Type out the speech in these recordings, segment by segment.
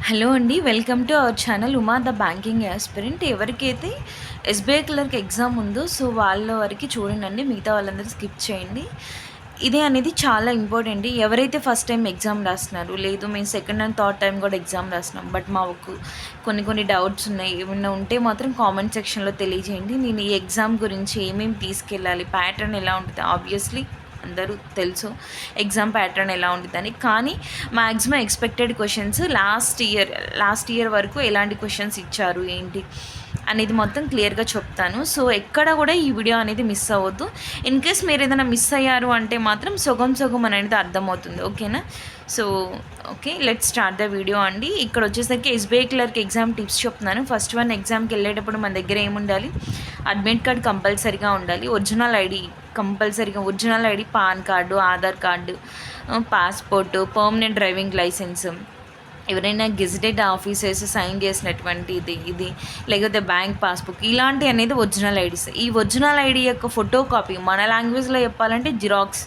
Hello అండి. Welcome to our channel Uma the banking aspirant. ఎవరికైతే SBI clerk exam ఉందో వాళ్ళ వరకు చూడండి. మిగతా వాళ్ళందరూ స్కిప్ చేయండి. ఇదే అనేది చాలా ఇంపార్టెంట్. ఎవరైతే ఫస్ట్ టైం ఎగ్జామ్ రాస్తున్నారు, లేదు మేము సెకండ్ అండ్ థర్డ్ టైం కూడా ఎగ్జామ్ రాస్తున్నాం, బట్ మాకు కొన్ని డౌట్స్ ఉన్నాయి, ఏమైనా ఉంటే మాత్రం కామెంట్ సెక్షన్లో తెలియజేయండి. నేను ఈ ఎగ్జామ్ గురించి ఏమేమి తీసుకెళ్ళాలి, ప్యాటర్న్ ఎలా ఉంటుంది, ఆబ్వియస్లీ అందరూ తెలుసు ఎగ్జామ్ ప్యాటర్న్ ఎలా ఉంటుందని. కానీ maximum expected questions last year వరకు ఎలాంటి క్వశ్చన్స్ ఇచ్చారు ఏంటి అనేది మొత్తం క్లియర్గా చెప్తాను. సో ఎక్కడ కూడా ఈ వీడియో అనేది మిస్ అవ్వద్దు. ఇన్ కేస్ మీరు ఏదైనా మిస్ అయ్యారు అంటే మాత్రం సగం అనేది అర్థమవుతుంది. ఓకేనా? So okay, let's start the video అండి. ఇక్కడ వచ్చేసరికి ఎస్బీఐ క్లర్క్ ఎగ్జామ్ టిప్స్ చెప్తున్నాను. ఫస్ట్ వన్, ఎగ్జామ్కి వెళ్ళేటప్పుడు మన దగ్గర ఏముండాలి? అడ్మిట్ కార్డ్ కంపల్సరీగా ఉండాలి. ఒరిజినల్ ఐడి కంపల్సరీగా, original ID, PAN card, Aadhaar card, passport, permanent driving licence, ఎవరైనా గెజిటెడ్ ఆఫీసర్స్ సైన్ చేసినటువంటి ఇది లేకపోతే బ్యాంక్ పాస్బుక్, ఇలాంటి అనేది ఒరిజినల్ ఐడీస్. ఈ ఒరిజినల్ ఐడి యొక్క ఫోటో కాపీ, మన లాంగ్వేజ్లో చెప్పాలంటే జిరాక్స్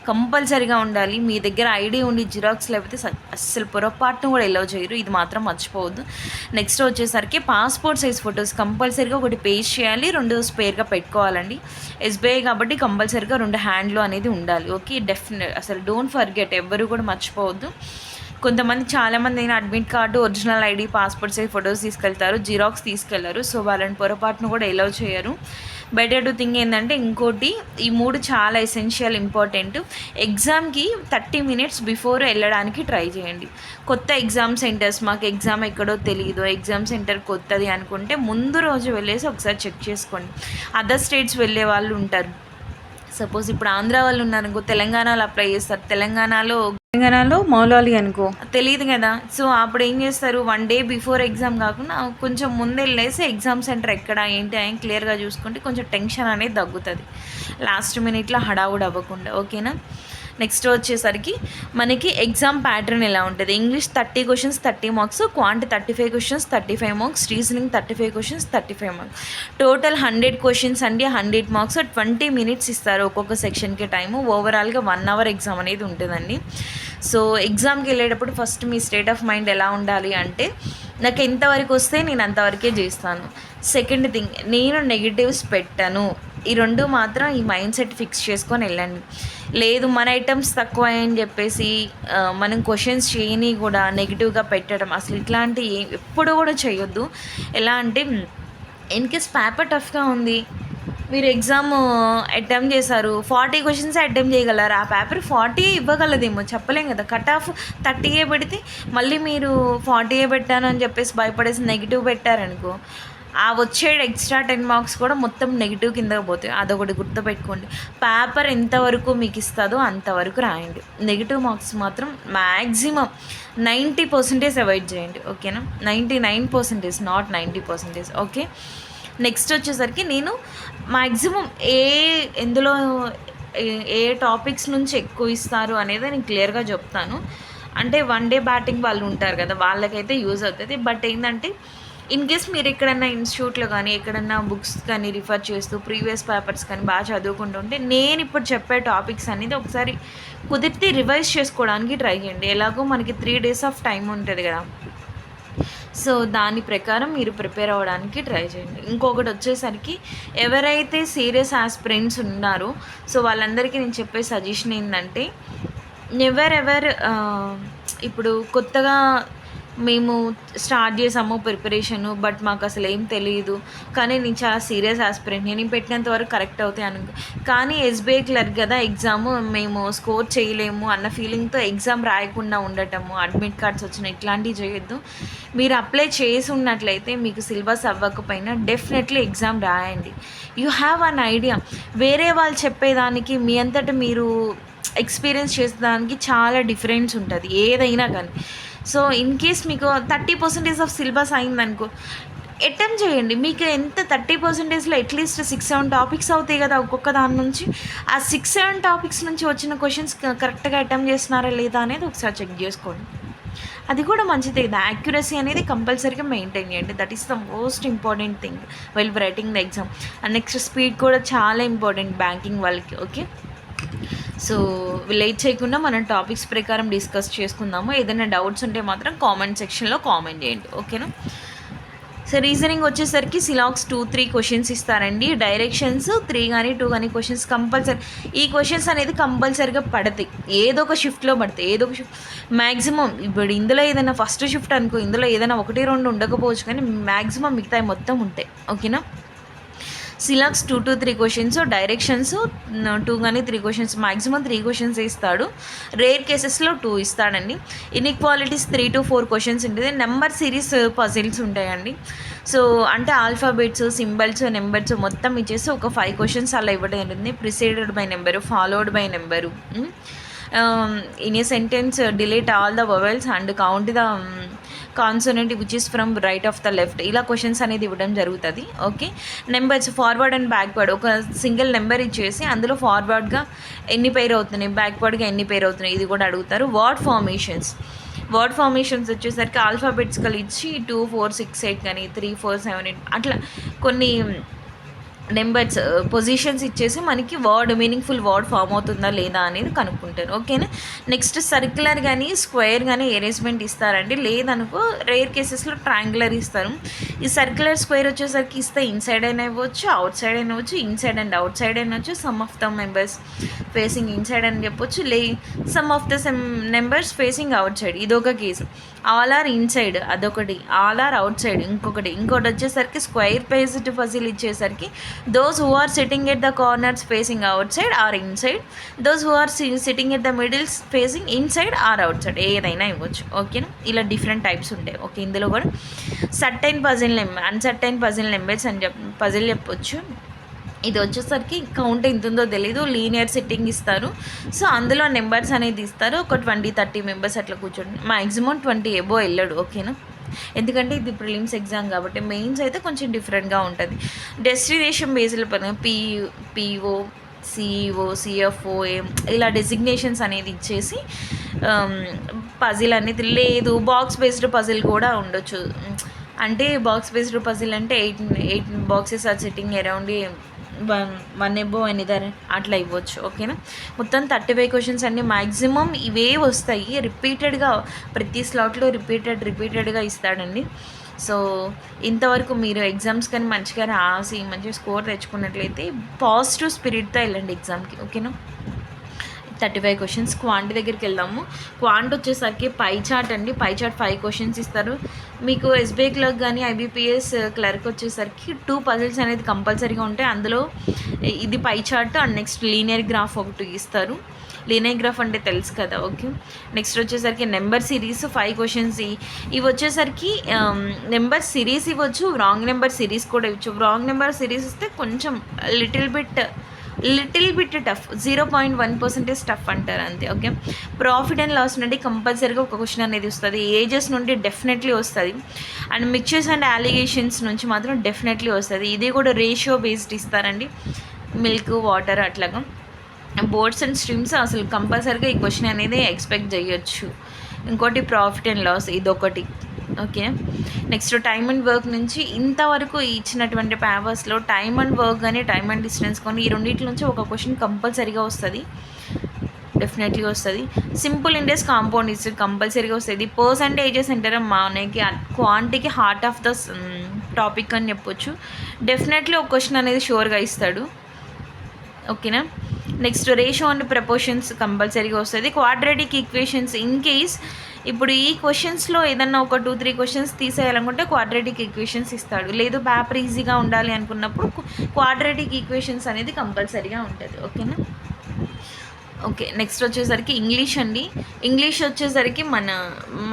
కంపల్సరీగా ఉండాలి. మీ దగ్గర ఐడి ఉండి జిరాక్స్ లేకపోతే అస్సలు పొరపాటును కూడా ఎలవ్ చేయరు. ఇది మాత్రం మర్చిపోవద్దు. నెక్స్ట్ వచ్చేసరికి పాస్పోర్ట్ సైజ్ ఫొటోస్ కంపల్సరీగా ఒకటి పేస్ట్ చేయాలి, 2 స్పేర్గా పెట్టుకోవాలండి. ఎస్బీఐ కాబట్టి కంపల్సరీగా 2 హ్యాండ్లు అనేది ఉండాలి. ఓకే, డెఫినెట్, అసలు డోంట్ ఫర్గెట్, ఎవ్వరు కూడా మర్చిపోవద్దు. కొంతమంది చాలామంది అయినా admit card, original ID, passport size photos తీసుకెళ్తారు, జిరాక్స్ తీసుకెళ్లారు. సో వాళ్ళని పొరపాటును కూడా ఎలవ్ చేయరు. బెటర్ టు థింగ్ ఏంటంటే ఇంకోటి, ఈ 3 చాలా ఎసెన్షియల్, ఇంపార్టెంట్. ఎగ్జామ్కి 30 మినిట్స్ బిఫోర్ వెళ్ళడానికి ట్రై చేయండి. కొత్త ఎగ్జామ్ సెంటర్స్, మాకు ఎగ్జామ్ ఎక్కడో తెలియదు, ఎగ్జామ్ సెంటర్ కొత్తది అనుకుంటే ముందు రోజు వెళ్ళేసి ఒకసారి చెక్ చేసుకోండి. అదర్ స్టేట్స్ వెళ్ళే వాళ్ళు ఉంటారు. సపోజ్ ఇప్పుడు ఆంధ్ర వాళ్ళు ఉన్నారనుకో, తెలంగాణలో అప్లై చేస్తారు. తెలంగాణలో మౌలాలి అనుకో, తెలియదు కదా. సో అప్పుడు ఏం చేస్తారు, 1 డే బిఫోర్ ఎగ్జామ్ కాకుండా కొంచెం ముందు వెళ్ళేసి ఎగ్జామ్ సెంటర్ ఎక్కడ ఏంటి అని క్లియర్గా చూసుకుంటే కొంచెం టెన్షన్ అనేది తగ్గుతుంది, లాస్ట్ మినిట్లో హడావుడి అవ్వకుండా. ఓకేనా? నెక్స్ట్ వచ్చేసరికి మనకి ఎగ్జామ్ ప్యాటర్న్ ఎలా ఉంటుంది. English 30 questions 30 marks, quant 35 questions 35 marks, reasoning 35 questions 35 marks, total 100 questions అండి, 100 మార్క్స్. 20 మినిట్స్ ఇస్తారు ఒక్కొక్క సెక్షన్కి టైము. ఓవరాల్గా 1 అవర్ ఎగ్జామ్ అనేది ఉంటుందండి. సో ఎగ్జామ్కి వెళ్ళేటప్పుడు first me state of mind ఎలా ఉండాలి అంటే, నాకు ఎంతవరకు వస్తే నేను అంతవరకే చేస్తాను. సెకండ్ థింగ్, నేను నెగిటివ్స్ పెట్టను. ఈ 2 మాత్రం ఈ మైండ్ సెట్ ఫిక్స్ చేసుకొని వెళ్ళండి. లేదు మన ఐటమ్స్ తక్కువ అని చెప్పేసి మనం క్వశ్చన్స్ చేయని కూడా నెగిటివ్గా పెట్టడం, అసలు ఇట్లాంటి ఎప్పుడు కూడా చేయొద్దు. ఎలా అంటే, ఇన్ కేస్ పేపర్ టఫ్గా ఉంది, మీరు ఎగ్జామ్ అటెంప్ట్ చేశారు, 40 క్వశ్చన్స్ అటెంప్ట్ చేయగలరు. ఆ పేపర్ 40 ఇవ్వగలదేమో చెప్పలేం కదా. కట్ ఆఫ్ 30 పెడితే మళ్ళీ మీరు 40 పెట్టాను అని చెప్పేసి భయపడేసి నెగిటివ్ పెట్టారనుకో, ఆ వచ్చే ఎక్స్ట్రా 10 మార్క్స్ కూడా మొత్తం నెగిటివ్ కిందకి పోతాయి. అదొకటి గుర్తుపెట్టుకోండి. పేపర్ ఎంతవరకు మీకు ఇస్తుందో అంతవరకు రాయండి. నెగిటివ్ మార్క్స్ మాత్రం మ్యాక్సిమం 90% అవాయిడ్ చేయండి. ఓకేనా? 99%, నాట్ 90%. ఓకే. నెక్స్ట్ వచ్చేసరికి నేను మ్యాక్సిమం ఎందులో ఏ టాపిక్స్ నుంచి ఎక్కువ ఇస్తారు అనేది నేను క్లియర్గా చెప్తాను. అంటే 1 డే బ్యాటింగ్ వాళ్ళు ఉంటారు కదా, వాళ్ళకైతే యూజ్ అవుతుంది. బట్ ఏంటంటే, ఇన్ కేస్ మీరు ఎక్కడన్నా ఇన్స్టిట్యూట్లో కానీ ఎక్కడన్నా బుక్స్ కానీ రిఫర్ చేస్తూ ప్రీవియస్ పేపర్స్ కానీ బాగా చదువుకుంటుంటే, నేను ఇప్పుడు చెప్పే టాపిక్స్ అనేది ఒకసారి కుదిరితే రివైజ్ చేసుకోవడానికి ట్రై చేయండి. ఎలాగో మనకి 3 days ఆఫ్ టైం ఉంటుంది కదా, సో దాని ప్రకారం మీరు ప్రిపేర్ అవ్వడానికి ట్రై చేయండి. ఇంకొకటి వచ్చేసరికి, ఎవరైతే సీరియస్ ఆస్పిరెంట్స్ ఉన్నారో సో వాళ్ళందరికీ నేను చెప్పే సజెషన్ ఏంటంటే, ఎవర్ ఇప్పుడు కొత్తగా మేము స్టార్ట్ చేసాము ప్రిపరేషను, బట్ మాకు అసలు ఏం తెలియదు, కానీ నేను చాలా సీరియస్ ఆస్పిరెంట్, నేను పెట్టినంత వరకు కరెక్ట్ అవుతాయి అనుకో, కానీ ఎస్బీఐ క్లర్క్ కదా ఎగ్జాము, మేము స్కోర్ చేయలేము అన్న ఫీలింగ్తో ఎగ్జామ్ రాయకుండా ఉండటము, అడ్మిట్ కార్డ్స్ వచ్చిన ఇట్లాంటివి చేయొద్దు. మీరు అప్లై చేసి ఉన్నట్లయితే మీకు సిలబస్ అవ్వకపోయినా డెఫినెట్లీ ఎగ్జామ్ రాయండి. You have an idea. వేరే వాళ్ళు చెప్పేదానికి మీ అంతటా మీరు ఎక్స్పీరియన్స్ చేసేదానికి చాలా డిఫరెన్స్ ఉంటుంది ఏదైనా కానీ. సో ఇన్ కేస్ మీకు 30% ఆఫ్ సిలబస్ అయిందనుకో, అటెంప్ట్ చేయండి. మీకు ఎంత 30%లో అట్లీస్ట్ 6-7 టాపిక్స్ అవుతాయి కదా ఒక్కొక్క దాని నుంచి. ఆ 6-7 టాపిక్స్ నుంచి వచ్చిన క్వశ్చన్స్ కరెక్ట్గా అటెంప్ట్ చేస్తున్నారా లేదా అనేది ఒకసారి చెక్ చేసుకోండి. అది కూడా మంచిదే కదా. యాక్యురసీ అనేది కంపల్సరీగా మెయింటైన్ చేయండి. That is the most important thing while writing the exam. And next speed కూడా చాలా ఇంపార్టెంట్ బ్యాంకింగ్ వాళ్ళకి. ఓకే. సో లేట్ చేయకుండా మనం టాపిక్స్ ప్రకారం డిస్కస్ చేసుకుందాము. ఏదైనా డౌట్స్ ఉంటే మాత్రం కామెంట్ సెక్షన్లో కామెంట్ చేయండి, ఓకేనా. సో రీజనింగ్ వచ్చేసరికి సిలాక్స్ 2-3 క్వశ్చన్స్ ఇస్తారండి. డైరెక్షన్స్ 3 కానీ 2 కానీ క్వశ్చన్స్ కంపల్సరీ. ఈ క్వశ్చన్స్ అనేది కంపల్సరీగా పడతాయి, ఏదో ఒక షిఫ్ట్లో పడతాయి, ఏదో ఒక షిఫ్ట్ మ్యాక్సిమం. ఇప్పుడు ఇందులో ఏదైనా ఫస్ట్ షిఫ్ట్ అనుకో, ఇందులో ఏదైనా 1-2 ఉండకపోవచ్చు, కానీ మ్యాక్సిమం మిగతా మొత్తం ఉంటాయి, ఓకేనా. సిలాక్స్ 2-3 క్వశ్చన్స్, డైరెక్షన్స్ 2 కానీ 3 క్వశ్చన్స్, మ్యాక్సిమం 3 క్వశ్చన్స్ ఇస్తాడు. రేర్ కేసెస్లో 2 ఇస్తాడండి. ఇన్ఈక్వాలిటీస్ 3-4 క్వశ్చన్స్ ఉంటుంది. నెంబర్ సిరీస్ పజిల్స్ ఉంటాయండి. సో అంటే ఆల్ఫాబెట్స్, సింబల్స్, నెంబర్స్ మొత్తం ఇచ్చేసి ఒక 5 క్వశ్చన్స్ అలా ఇవ్వడం ఉంటుంది. Preceded by number, followed by number, in a sentence delete all the vowels and count the consonant which is from right of the left, ఇలా questions అనేది ఇవ్వడం జరుగుతుంది, okay. Numbers forward and backward, ఒక single number ఇచ్చేసి అందులో ఫార్వర్డ్గా ఎన్ని పేర్ అవుతున్నాయి, బ్యాక్వర్డ్గా ఎన్ని పేర్ అవుతున్నాయి, ఇది కూడా అడుగుతారు. వర్డ్ ఫార్మేషన్స్ వచ్చేసరికి ఆల్ఫాబెట్స్కల్ ఇచ్చి 2, 4, 6, 8 కానీ 3, 4, 7, 8 అట్లా కొన్ని నెంబర్స్ పొజిషన్స్ ఇచ్చేసి మనకి వర్డ్ మీనింగ్ఫుల్ వర్డ్ ఫామ్ అవుతుందా లేదా అనేది కనుక్కుంటారు, ఓకేనా. నెక్స్ట్ సర్క్యులర్ కానీ స్క్వేర్ కానీ అరేంజ్మెంట్ ఇస్తారండి. లేదనుకో రేర్ కేసెస్లో ట్రయాంగులర్ ఇస్తారు. ఈ సర్క్యులర్ స్క్వేర్ వచ్చేసరికి ఇస్తే ఇన్సైడ్ అయినా ఇవ్వచ్చు, అవుట్ సైడ్ అయినా ఇవ్వచ్చు, ఇన్సైడ్ అండ్ అవుట్ సైడ్ అయినా వచ్చు. Some of the members facing inside అని చెప్పొచ్చు, some of the numbers facing outside, ఇదొక కేసు. ఆల్ ఆర్ ఇన్సైడ్ అదొకటి, ఆల్ ఆర్ అవుట్ సైడ్ ఇంకొకటి వచ్చేసరికి స్క్వేర్ పేజ్డ్ పజిల్ ఇచ్చేసరికి those who are sitting at the corners facing outside or inside, those who are sitting at the middle facing inside or outside, ఏదైనా ఇవ్వచ్చు, ఓకేనా. ఇలా different types ఉంటాయి, okay. ఇందులో కూడా certain puzzle number, uncertain puzzle numbers అని puzzle చెప్పొచ్చు. ఇది వచ్చేసరికి కౌంట్ ఎంత ఉందో తెలీదు, లీనియర్ సిట్టింగ్ ఇస్తారు. సో అందులో నెంబర్స్ అనేది ఇస్తారు. ఒక 20-30 మెంబర్స్ అట్లా కూర్చోండి, మ్యాక్సిమం 20 ఎబో వెళ్ళాడు, ఓకేనా. ఎందుకంటే ఇది ప్రిలిమ్స్ ఎగ్జామ్ కాబట్టి. మెయిన్స్ అయితే కొంచెం డిఫరెంట్గా ఉంటుంది. డెస్టినేషన్ బేస్డ్ పరంగా పిఓ, సిఈఓ, సిఎఫ్ఓ ఇలా డెసిగ్నేషన్స్ అనేది ఇచ్చేసి పజిల్ అనేది లేదు. బాక్స్ బేస్డ్ పజిల్ కూడా ఉండొచ్చు. అంటే బాక్స్ బేస్డ్ పజిల్ అంటే 8 boxes are sitting around one above another అట్లా ఇవ్వచ్చు, ఓకేనా. మొత్తం 35 క్వశ్చన్స్ అన్నీ మ్యాక్సిమం ఇవే వస్తాయి. రిపీటెడ్గా ప్రతి స్లాట్లో రిపీటెడ్గా ఇస్తాడండి. సో ఇంతవరకు మీరు ఎగ్జామ్స్ కానీ మంచిగా రాసి మంచిగా స్కోర్ తెచ్చుకున్నట్లయితే పాజిటివ్ స్పిరిట్తో వెళ్ళండి ఎగ్జామ్కి, ఓకేనా. 35 క్వశ్చన్స్. క్వాంట్ దగ్గరికి వెళ్దాము. క్వాంట్ వచ్చేసరికి పై చార్ట్ అండి. పై చార్ట్ 5 క్వశ్చన్స్ ఇస్తారు మీకు. ఎస్బీఐ క్లర్క్ కానీ ఐబీపీఎస్ క్లర్క్ వచ్చేసరికి 2 పజిల్స్ అనేది కంపల్సరీగా ఉంటాయి. అందులో ఇది pie chart and next linear graph ఒకటి ఇస్తారు. లీనియర్ గ్రాఫ్ అంటే తెలుసు కదా, ఓకే. నెక్స్ట్ వచ్చేసరికి నెంబర్ సిరీస్ 5 క్వశ్చన్స్. ఇవి వచ్చేసరికి నెంబర్ సిరీస్ ఇవ్వచ్చు, రాంగ్ నెంబర్ సిరీస్ కూడా ఇవ్వచ్చు. రాంగ్ నెంబర్ సిరీస్ ఇస్తే కొంచెం లిటిల్ బిట్ టఫ్, 0.1% టఫ్ అంటారు అంతే, ఓకే. ప్రాఫిట్ అండ్ లాస్ నుండి కంపల్సరీగా ఒక క్వశ్చన్ అనేది వస్తుంది. ఏజెస్ నుండి డెఫినెట్లీ వస్తుంది. అండ్ మిక్చర్స్ అండ్ అలిగేషన్స్ నుంచి మాత్రం డెఫినెట్లీ వస్తుంది. ఇది కూడా రేషియో బేస్డ్ ఇస్తారండి, మిల్క్ వాటర్ అట్లాగా. బోర్డ్స్ అండ్ స్ట్రీమ్స్ అసలు కంపల్సరీగా ఈ క్వశ్చన్ అనేది ఎక్స్పెక్ట్ చేయొచ్చు. ఇంకోటి ప్రాఫిట్ అండ్ లాస్, ఇదొకటి, okay. Next time and work నుంచి ఇంతవరకు ఇచ్చినటువంటి పేపర్స్లో టైమ్ అండ్ వర్క్ కానీ టైమ్ అండ్ డిస్టెన్స్ కానీ ఈ రెండింటి నుంచి ఒక క్వశ్చన్ కంపల్సరీగా వస్తుంది, డెఫినెట్లీ వస్తుంది. సింపుల్ ఇండెక్స్ కాంపౌండ్ ఇస్ కంపల్సరీగా వస్తుంది. పర్సంటేజెస్ అంటారా మనకి క్వాంటిటీకి హార్ట్ ఆఫ్ ద టాపిక్ అని చెప్పొచ్చు. డెఫినెట్లీ ఒక క్వశ్చన్ అనేది షూర్గా ఇస్తాడు, ఓకేనా. నెక్స్ట్ రేషియో అండ్ ప్రపోర్షన్స్ కంపల్సరీగా వస్తుంది. క్వాడ్రాటిక్ ఈక్వేషన్స్ ఇన్ కేస్ ఇప్పుడు ఈ క్వశ్చన్స్లో ఏదన్నా ఒక 2-3 క్వశ్చన్స్ తీసేయాలనుకుంటే క్వాడ్రాటిక్ ఈక్వేషన్స్ ఇస్తాడు. లేదు పేపర్ ఈజీగా ఉండాలి అనుకున్నప్పుడు క్వాడ్రాటిక్ ఈక్వేషన్స్ అనేది కంపల్సరీగా ఉంటుంది, ఓకేనా. ఓకే. నెక్స్ట్ వచ్చేసరికి ఇంగ్లీష్ అండి. ఇంగ్లీష్ వచ్చేసరికి మన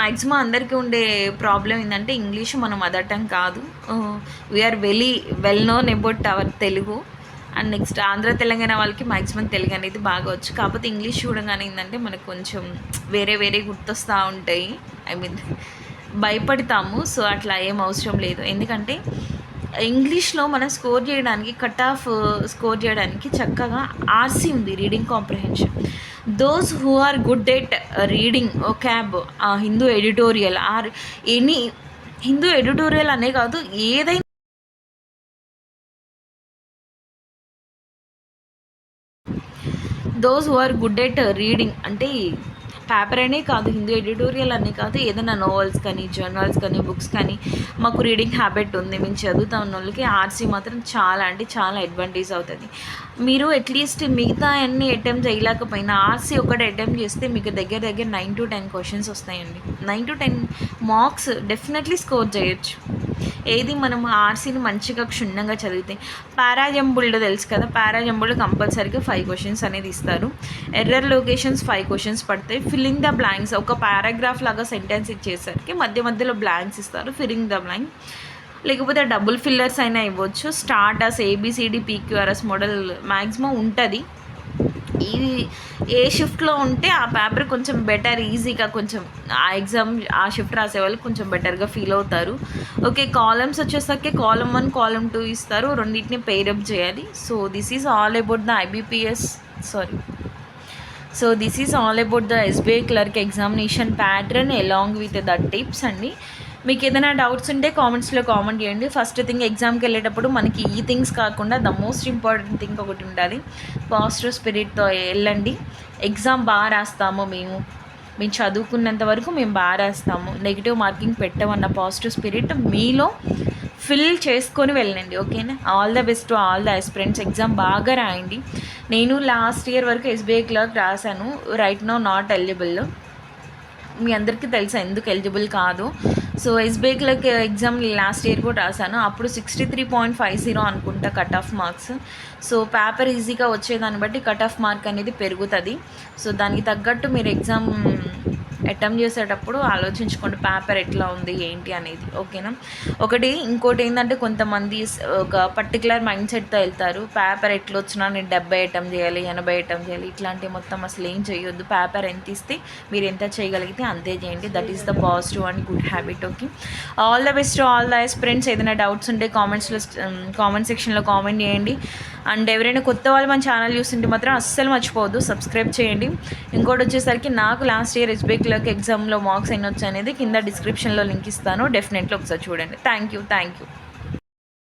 మ్యాక్సిమం అందరికీ ఉండే ప్రాబ్లం ఏంటంటే ఇంగ్లీష్ మన మదర్ టంగ్ కాదు. We are well known about our Telugu. And next Andhra Telangana వాళ్ళకి మ్యాక్సిమం తెలుగు అనేది బాగా వచ్చు. కాకపోతే ఇంగ్లీష్ చూడగానే ఏంటంటే మనకు కొంచెం వేరే గుర్తొస్తూ ఉంటాయి. భయపడతాము. సో అట్లా ఏం అవసరం లేదు. ఎందుకంటే ఇంగ్లీష్లో మనం స్కోర్ చేయడానికి కట్ ఆఫ్ స్కోర్ చేయడానికి చక్కగా ఆర్సీ ఉంది, reading comprehension. Those who are good at reading cab, Hindu editorial or any Hindu editorial అనే కాదు, ఏదైనా those who are good at reading, అంటే పేపర్ అనే కాదు, హిందూ ఎడిటోరియల్ అనే కాదు, ఏదైనా నోవెల్స్ కానీ జర్నల్స్ కానీ బుక్స్ కానీ మాకు రీడింగ్ హ్యాబిట్ ఉంది, మేము చదువుతా ఉన్న వాళ్ళకి ఆర్సీ మాత్రం చాలా అంటే చాలా అడ్వాంటేజ్ అవుతుంది. మీరు అట్లీస్ట్ మిగతా అన్ని అటెంప్ట్ చేయలేకపోయినా ఆర్సీ ఒకటి అటెంప్ట్ చేస్తే మీకు దగ్గర దగ్గర 9 to 10 క్వశ్చన్స్ వస్తాయండి. 9 to 10 మార్క్స్ డెఫినెట్లీ స్కోర్ చేయొచ్చు. ఏది మనం ఆర్సీని మంచిగా క్షుణ్ణంగా చదివితే. పారాజంబుల్డ్ తెలుసు కదా, పారాజంబుల్డ్ కంపల్సరీగా 5 క్వశ్చన్స్ అనేది ఇస్తారు. ఎర్రర్ లొకేషన్స్ 5 క్వశ్చన్స్ పడతాయి. ఫిల్లింగ్ ద బ్లాంక్స్, ఒక పారాగ్రాఫ్ లాగా సెంటెన్స్ ఇచ్చేసరికి మధ్య మధ్యలో బ్లాంక్స్ ఇస్తారు, ఫిల్లింగ్ ద బ్లాంక్. లేకపోతే డబుల్ ఫిల్లర్స్ అయినా ఇవ్వచ్చు. Starters ABCD PQRS model maximum ఉంటుంది. ఇది ఏ షిఫ్ట్లో ఉంటే ఆ పేపర్ కొంచెం బెటర్, ఈజీగా కొంచెం ఆ ఎగ్జామ్ ఆ షిఫ్ట్ రాసే వాళ్ళు కొంచెం బెటర్గా ఫీల్ అవుతారు. ఓకే, కాలమ్స్ వచ్చేసరికి కాలమ్ 1 కాలమ్ 2 ఇస్తారు, రెండింటిని పెయిరప్ చేయాలి. So this is all about the IBPS this is all about the SBI clerk examination pattern along with the tips అండి. మీకు ఏదైనా డౌట్స్ ఉంటే కామెంట్స్లో కామెంట్ చేయండి. ఫస్ట్ థింగ్, ఎగ్జామ్కి వెళ్ళేటప్పుడు మనకి ఈ థింగ్స్ కాకుండా ద మోస్ట్ ఇంపార్టెంట్ థింగ్ ఒకటి ఉండాలి, పాజిటివ్ స్పిరిట్తో వెళ్ళండి. ఎగ్జామ్ బాగా రాస్తాము, మేము చదువుకున్నంత వరకు మేము బాగా రాస్తాము, నెగిటివ్ మార్కింగ్ పెట్టమన్న పాజిటివ్ స్పిరిట్ మీలో ఫిల్ చేసుకొని వెళ్ళండి. ఓకేనా? All the best to all the aspirants. Exam బాగా రాయండి. నేను లాస్ట్ ఇయర్ వరకు ఎస్బీఐ క్లర్క్ రాశాను, రైట్ నౌ నాట్ ఎలిజిబుల్. మీ అందరికీ తెలుసా ఎందుకు ఎలిజిబుల్ కాదు. So SBI clerk exam last year కూడా రాశాను, అప్పుడు 63.50 అనుకుంటా cut off marks. So paper ఈజీగా వచ్చేదాన్ని బట్టి కట్ ఆఫ్ మార్క్ అనేది పెరుగుతుంది. సో దానికి తగ్గట్టు మీరు ఎగ్జామ్ అటెంప్ట్ చేసేటప్పుడు ఆలోచించుకోండి పేపర్ ఎట్లా ఉంది ఏంటి అనేది. ఓకేనా? ఇంకోటి ఏంటంటే కొంతమంది ఒక పర్టికులర్ మైండ్ సెట్తో వెళ్తారు, పేపర్ ఎట్లా వచ్చినా నేను 70 అటెంప్ట్ చేయాలి, 80 అటెంప్ట్ చేయాలి, ఇట్లాంటివి మొత్తం అసలు ఏం చేయొద్దు. పేపర్ ఎంత ఇస్తే మీరు ఎంత చేయగలిగితే అంతే చేయండి. That is the positive and good habit. Okay, all the best all the aspirants. ఏదైనా డౌట్స్ ఉంటే కామెంట్ సెక్షన్లో కామెంట్ చేయండి. అండ్ ఎవరైనా కొత్త వాళ్ళు మన ఛానల్ చూస్తుంటే మాత్రం అస్సలు మర్చిపోవద్దు, సబ్స్క్రైబ్ చేయండి. ఇంకోటి వచ్చేసరికి నాకు లాస్ట్ ఇయర్ ఎస్బీఐ క్లర్క్ ఎగ్జామ్లో మార్క్స్ ఎన్ని వచ్చాయి అనేది కింద డిస్క్రిప్షన్లో లింక్ ఇస్తాను, డెఫినెట్లీ ఒకసారి చూడండి. Thank you.